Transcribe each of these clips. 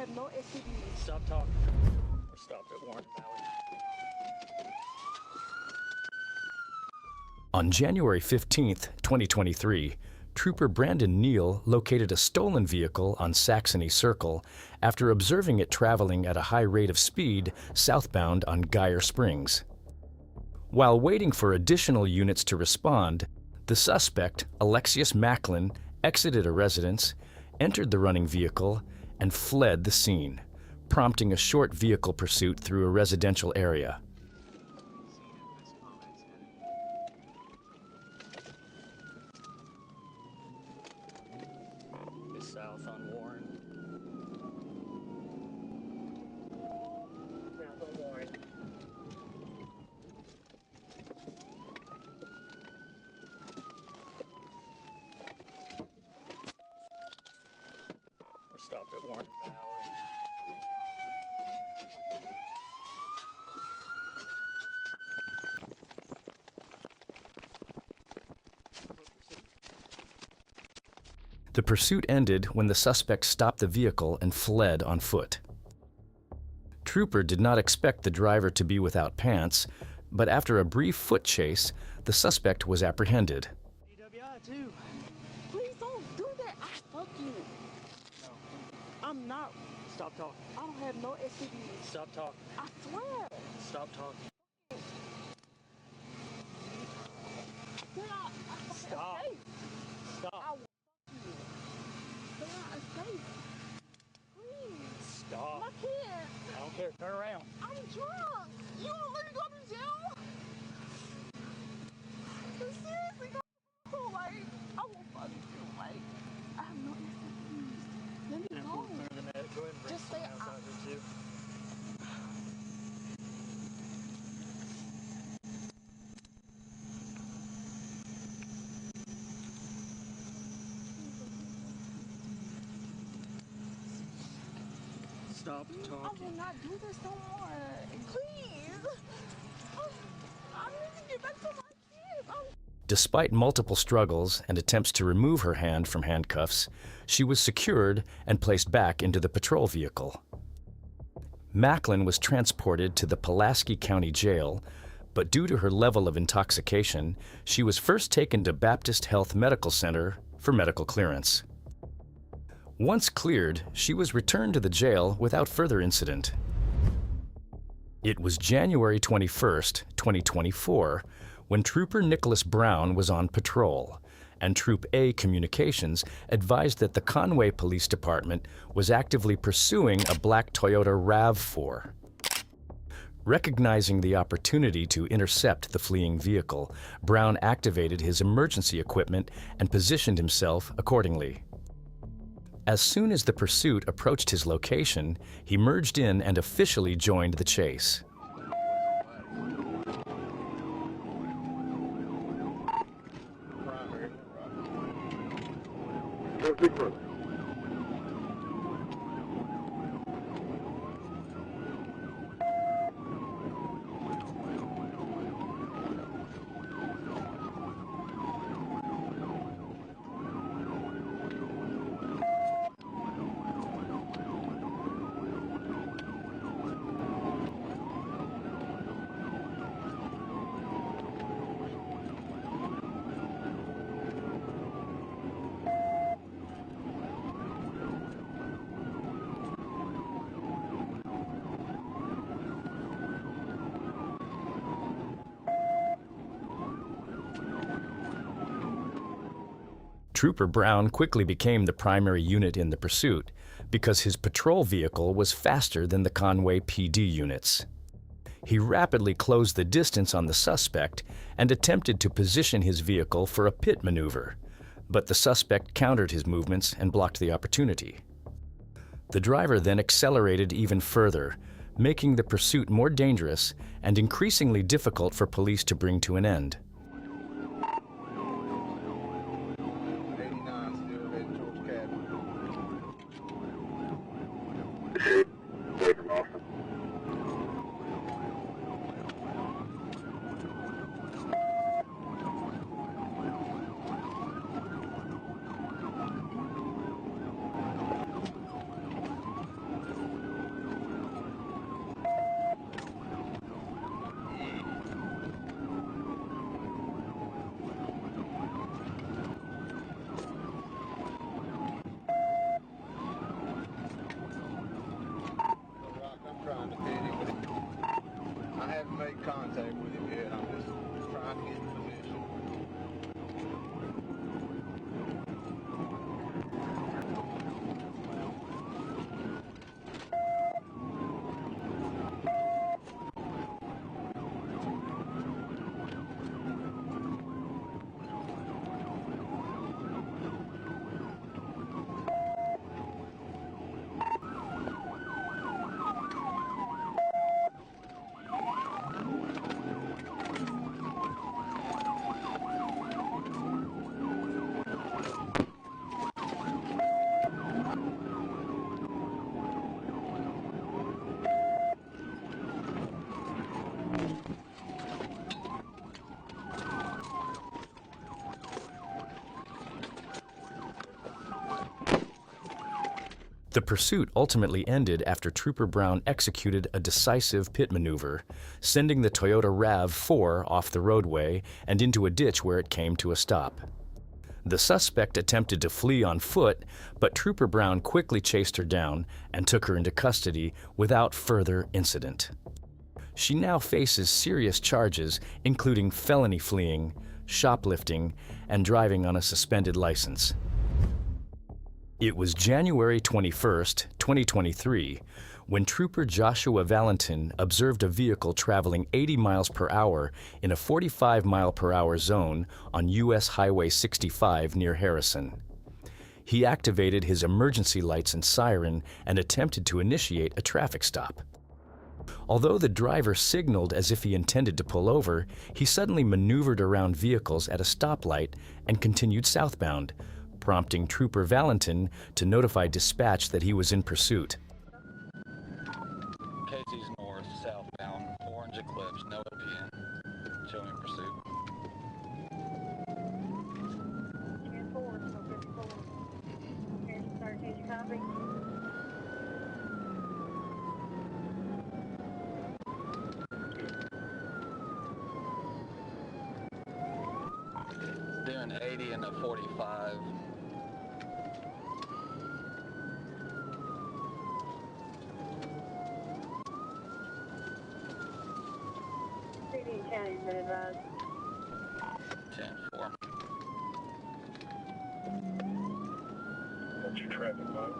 have no STDs. Stop talking. Or stop at Warren Valley. On January 15th, 2023, Trooper Brandon Neal located a stolen vehicle on Saxony Circle after observing it traveling at a high rate of speed southbound on Geyer Springs. While waiting for additional units to respond, the suspect, Alexius Macklin, exited a residence, entered the running vehicle, and fled the scene, prompting a short vehicle pursuit through a residential area. South on Warren. South on Warren. Or stop at Warren Valley. The pursuit ended when the suspect stopped the vehicle and fled on foot. Trooper did not expect the driver to be without pants, but after a brief foot chase, the suspect was apprehended. DWI too. Please don't do that. I fuck you. No. I'm not. Stop talking. I don't have no STDs. Stop talking. I swear. Stop talking. Stop. Escape. Stop. I will fuck you. Can I escape? Please. Stop. My kid. I don't care. Turn around. I'm drunk. You won't let me go to jail? Seriously, go. Like, I will fuck you. Like, I have no STDs. Let me And go. pull through the net. Go ahead and bring Just something say else out here too. Stop I talking. will not do this no more. Please. I need to get back to my kids. Despite multiple struggles and attempts to remove her hand from handcuffs, she was secured and placed back into the patrol vehicle. Macklin was transported to the Pulaski County Jail, but due to her level of intoxication, she was first taken to Baptist Health Medical Center for medical clearance. Once cleared, she was returned to the jail without further incident. It was January 21st, 2024, when Trooper Nicholas Brown was on patrol, and Troop A Communications advised that the Conway Police Department was actively pursuing a black Toyota RAV4. Recognizing the opportunity to intercept the fleeing vehicle, Brown activated his emergency equipment and positioned himself accordingly. As soon as the pursuit approached his location, he merged in and officially joined the chase. Trooper Brown quickly became the primary unit in the pursuit because his patrol vehicle was faster than the Conway PD units. He rapidly closed the distance on the suspect and attempted to position his vehicle for a pit maneuver, but the suspect countered his movements and blocked the opportunity. The driver then accelerated even further, making the pursuit more dangerous and increasingly difficult for police to bring to an end. contact with him yet. I'm just trying to get in position. The pursuit ultimately ended after Trooper Brown executed a decisive pit maneuver, sending the Toyota RAV4 off the roadway and into a ditch where it came to a stop. The suspect attempted to flee on foot, but Trooper Brown quickly chased her down and took her into custody without further incident. She now faces serious charges, including felony fleeing, shoplifting, and driving on a suspended license. It was January 21st, 2023, when Trooper Joshua Valentin observed a vehicle traveling 80 miles per hour in a 45 mile per hour zone on U.S. Highway 65 near Harrison. He activated his emergency lights and siren and attempted to initiate a traffic stop. Although the driver signaled as if he intended to pull over, he suddenly maneuvered around vehicles at a stoplight and continued southbound, prompting Trooper Valentin to notify dispatch that he was in pursuit. Casey's North, southbound, Orange Eclipse, no LPN, showing in pursuit. 10-4, so 54. Here's 13, copy. Doing 80 and a 45. CD County's been advised. 10-4. What's your traffic light?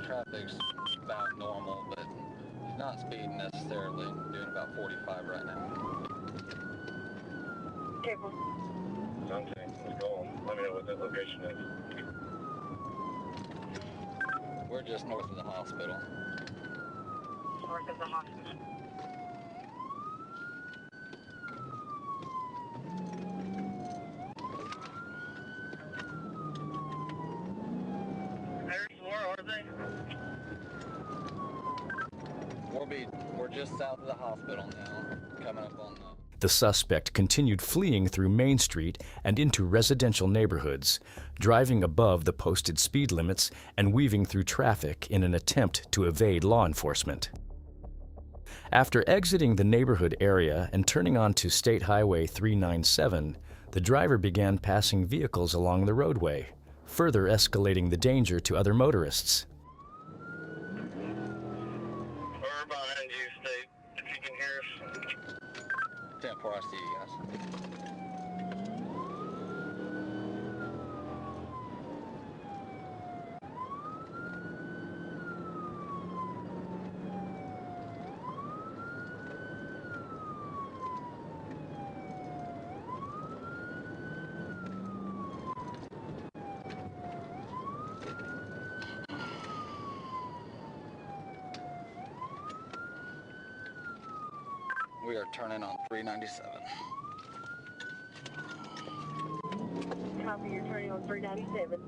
Traffic's about normal, but he's not speeding necessarily. Doing about 45 right now. Careful. Okay, let's go on. Let me know what that location is. We're just north of the hospital. North of the hospital. Where are they? We're just south of the hospital now, coming up on The suspect continued fleeing through Main Street and into residential neighborhoods, driving above the posted speed limits and weaving through traffic in an attempt to evade law enforcement. After exiting the neighborhood area and turning onto State Highway 397, the driver began passing vehicles along the roadway, further escalating the danger to other motorists. We're behind you, State. If you can hear us. 10-4, I see you guys. We are turning on 397. Copy, you're turning on 397.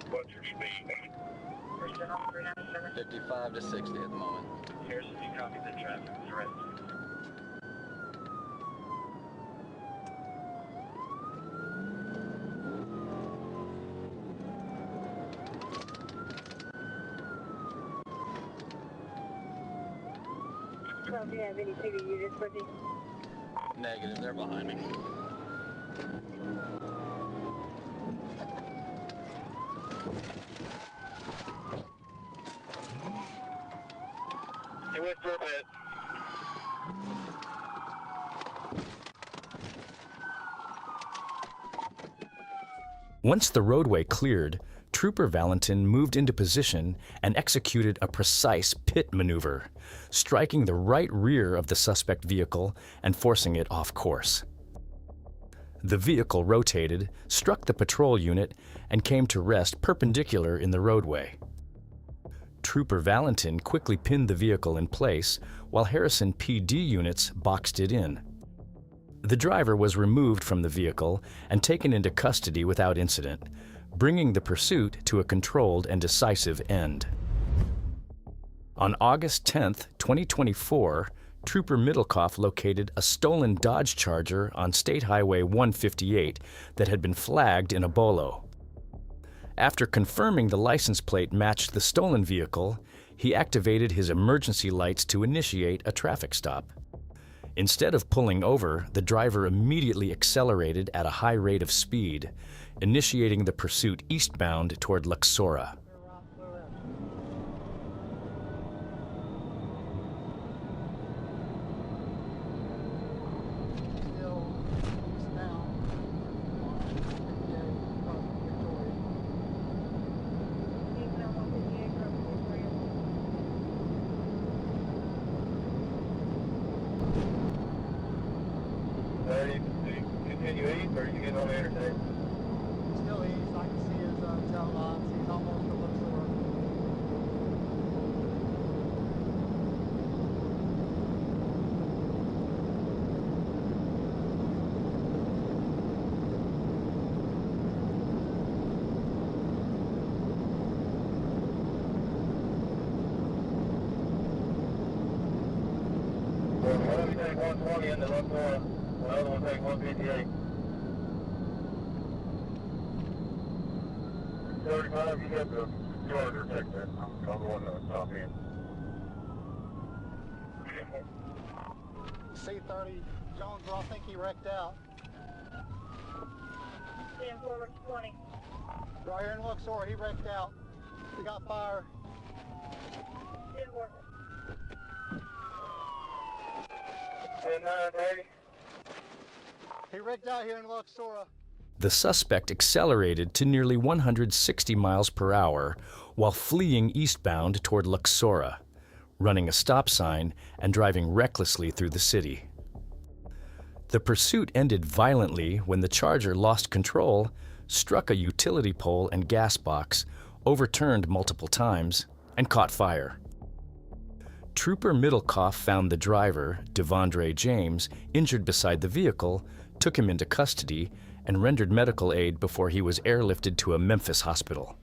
What's your speed? We're still on 397. 55 to 60 at the moment. Here's if you copy the traffic threat. Well, do you have any PD units with you? Negative, they're behind me. He went through a bit. Once the roadway cleared, Trooper Valentin moved into position and executed a precise pit maneuver, striking the right rear of the suspect vehicle and forcing it off course. The vehicle rotated, struck the patrol unit, and came to rest perpendicular in the roadway. Trooper Valentin quickly pinned the vehicle in place while Harrison PD units boxed it in. The driver was removed from the vehicle and taken into custody without incident, bringing the pursuit to a controlled and decisive end. On August 10, 2024, Trooper Middlecoff located a stolen Dodge Charger on State Highway 158 that had been flagged in a bolo. After confirming the license plate matched the stolen vehicle, he activated his emergency lights to initiate a traffic stop. Instead of pulling over, the driver immediately accelerated at a high rate of speed, initiating the pursuit eastbound toward Luxora. Did he continue east, or are you getting on the interstate? Still east. I can see his tail lights. He's almost to Luxor. One of you take 120 into Luxor, the other one take 158. 35, you got the Charger check there. I'm the one that stop in. C30 Jonesville, I think he wrecked out. 10-4-20. Right here in Luxor, he wrecked out. He got fire. 10-4. 10-9-80. He wrecked out here in Luxor. The suspect accelerated to nearly 160 miles per hour while fleeing eastbound toward Luxora, running a stop sign and driving recklessly through the city. The pursuit ended violently when the Charger lost control, struck a utility pole and gas box, overturned multiple times, and caught fire. Trooper Middlecoff found the driver, Devondre James, injured beside the vehicle, took him into custody, and rendered medical aid before he was airlifted to a Memphis hospital.